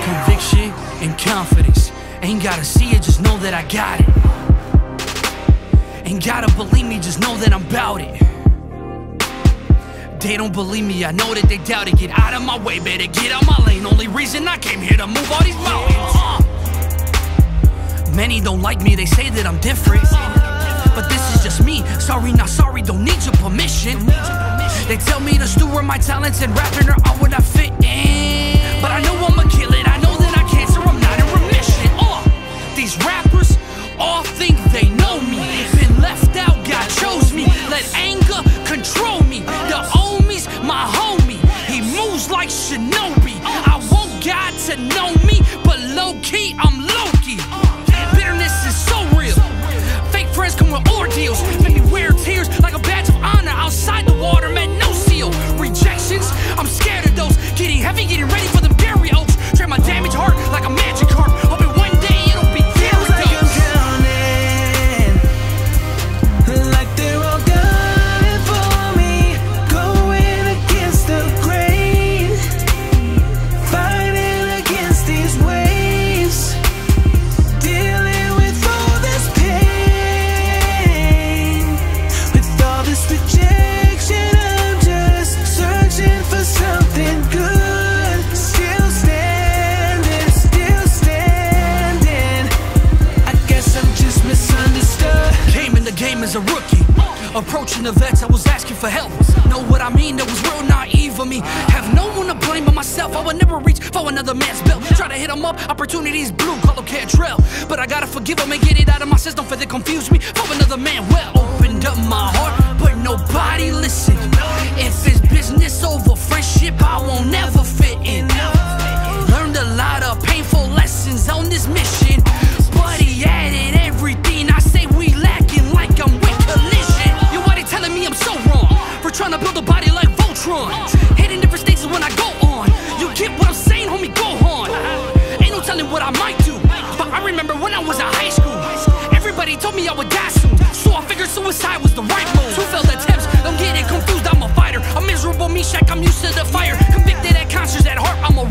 Conviction and confidence. Ain't gotta see it, just know that I got it. Ain't gotta believe me, just know that I'm bout it. They don't believe me, I know that they doubt it. Get out of my way, better get out my lane. Only reason I came here to move all these mountains. Many don't like me, they say that I'm different. But this is just me, sorry not sorry, don't need your permission. They tell me to steward my talents and rapping or I would not fit in. But I know I'ma kill it, I know that I can't, so I'm not in remission. These rappers all think they know me. Been left out, God chose me. Let anger control me. The homies, my homie, he moves like Shinobi. I want God to know me, but low-key, I'm Loki. Bitterness is so real. Fake friends come with ordeals. Make me wear tears like a badge of honor. Outside the water, man, no seal. Rejections, I'm scared of those. Getting heavy, getting ready for the burial. Train my damaged heart like a magic harp. Hoping one day it'll be there. Like I'm drowning, like they're all gunning for me, going against the grain, fighting against these waves, dealing with all this pain, with all this rejection. I'm just searching for something good. Still standing. I guess I'm just misunderstood. Came in the game as a rookie, approaching the vets, I was asking for help. Know what I mean? That was real naive of me. Have no one to blame but myself. I would never reach for another man's belt. Try to hit him up, opportunities blue, call him Cantrell. But I gotta forgive him and get it out of my system for they confuse me for another man. Well, opened up my heart, but nobody listened. If it's business over friendship, I won't never fit in. Learned a lot of painful lessons on this mission, but he added everything. I say we lacking like I'm with Collision. You why they telling me I'm so wrong for trying to build a body like Voltron, hitting different stages when I go on. You get what I'm saying, homie, go on. Ain't no telling what I might do, but I remember when I was in high school, everybody told me I would die soon, so I figured suicide was the right move. 2 failed attempts, don't get it confused, I'm a fighter. A miserable me shack, I'm used to the fire. Convicted at conscience, at heart, I'm a